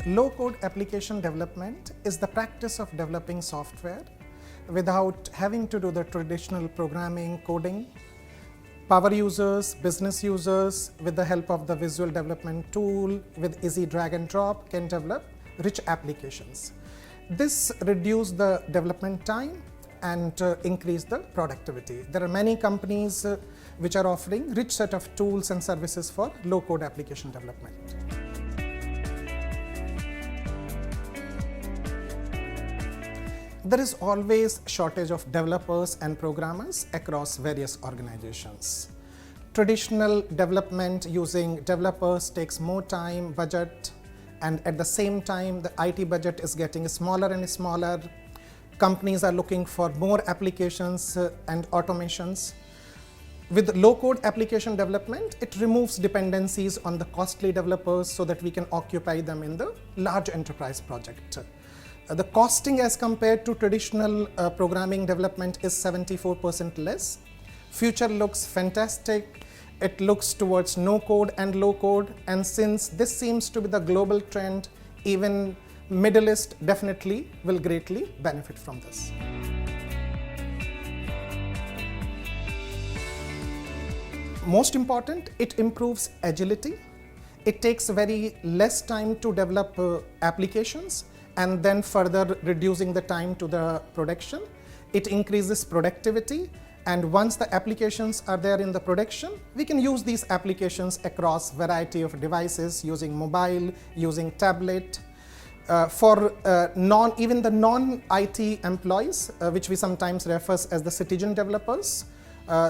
Low-code application development is the practice of developing software without having to do the traditional programming, coding. Power users, business users, with the help of the visual development tool, with easy drag and drop, can develop rich applications. This reduces the development time and increase the productivity. There are many companies which are offering rich set of tools and services for low-code application development. There is always shortage of developers and programmers across various organizations. Traditional development using developers takes more time, budget, and at the same time the IT budget is getting smaller and smaller. Companies are looking for more applications and automations. With low-code application development, it removes dependencies on the costly developers so that we can occupy them in the large enterprise project. The costing as compared to traditional programming development is 74% less. Future looks fantastic. It looks towards no code and low code, and since this seems to be the global trend, even Middle East definitely will greatly benefit from this. Most important, it improves agility. It takes very less time to develop applications and then further reducing the time to the production. It increases productivity, and once the applications are there in the production, we can use these applications across variety of devices using mobile, using tablet. For even the non-IT employees, which we sometimes refer as the citizen developers,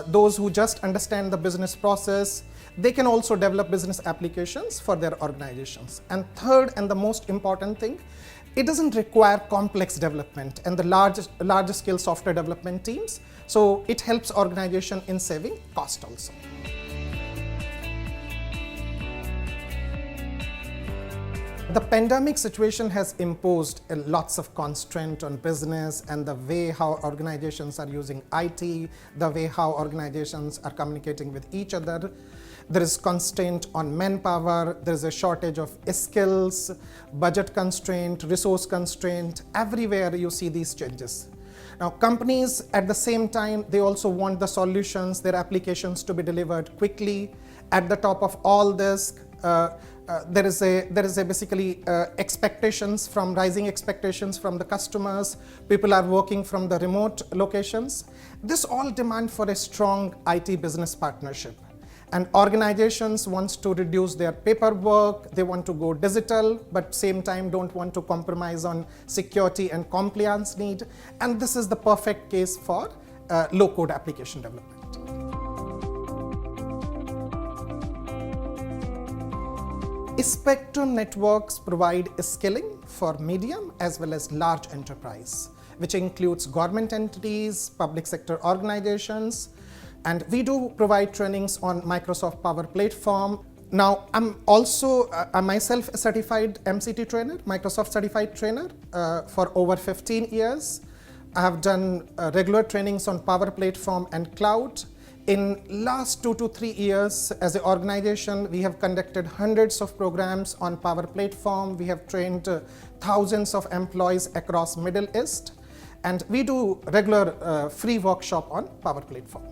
those who just understand the business process, they can also develop business applications for their organizations. And third, and the most important thing, it doesn't require complex development and the large scale software development teams. So it helps organization in saving cost also. The pandemic situation has imposed lots of constraint on business and the way how organizations are using IT, the way how organizations are communicating with each other. There is constraint on manpower, there is a shortage of skills, budget constraint, resource constraint. Everywhere you see these changes. Now companies at the same time, they also want the solutions, their applications to be delivered quickly. At the top of all this, there is basically rising expectations from the customers. People are working from the remote locations. This all demand for a strong IT business partnership. And organizations want to reduce their paperwork, they want to go digital, but same time don't want to compromise on security and compliance need. And this is the perfect case for low-code application development. Spectrum networks provide skilling for medium as well as large enterprise, which includes government entities, public sector organizations, and we do provide trainings on Microsoft Power Platform. Now, I'm also myself a certified MCT trainer, Microsoft certified trainer for over 15 years. I have done regular trainings on Power Platform and cloud. In last 2 to 3 years, as an organization, we have conducted hundreds of programs on Power Platform. We have trained thousands of employees across Middle East, and we do regular free workshop on Power Platform.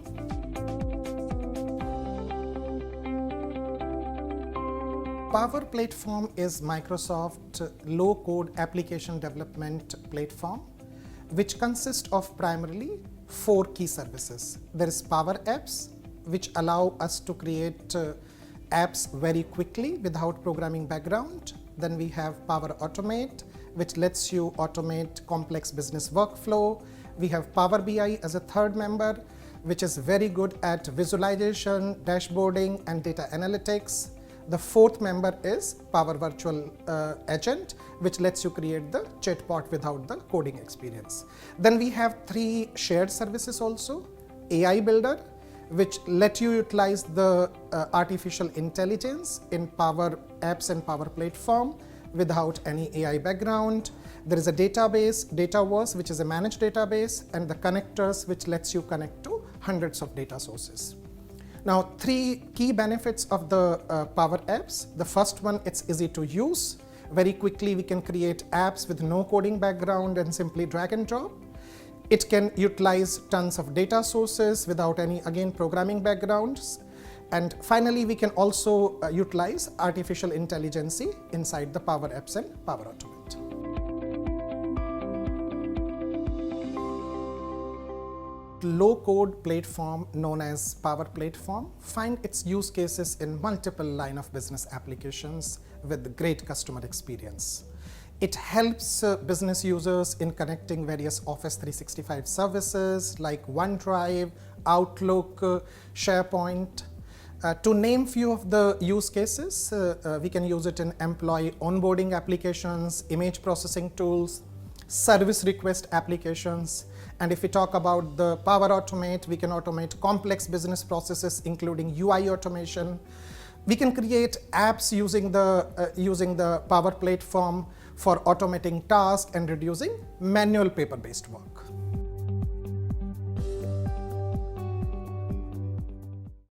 Power Platform is Microsoft low-code application development platform, which consists of primarily 4 key services. There is Power Apps, which allow us to create apps very quickly without programming background. Then we have Power Automate, which lets you automate complex business workflow. We have Power BI as a third member, which is very good at visualization, dashboarding, and data analytics. The fourth member is Power Virtual Agent, which lets you create the chatbot without the coding experience. Then we have 3 shared services also. AI Builder, which let you utilize the artificial intelligence in Power Apps and Power Platform without any AI background. There is a database, Dataverse, which is a managed database, and the connectors, which lets you connect to hundreds of data sources. Now, 3 key benefits of the Power Apps. The first one, it's easy to use. Very quickly, we can create apps with no coding background and simply drag and drop. It can utilize tons of data sources without any, again, programming backgrounds. And finally, we can also utilize artificial intelligence inside the Power Apps and Power Automate. Low-code platform known as Power Platform find its use cases in multiple line of business applications with great customer experience. It helps business users in connecting various Office 365 services like OneDrive, Outlook, SharePoint. To name few of the use cases, we can use it in employee onboarding applications, image processing tools, service request applications. And if we talk about the Power Automate, we can automate complex business processes, including UI automation. We can create apps using the Power Platform for automating tasks and reducing manual paper-based work.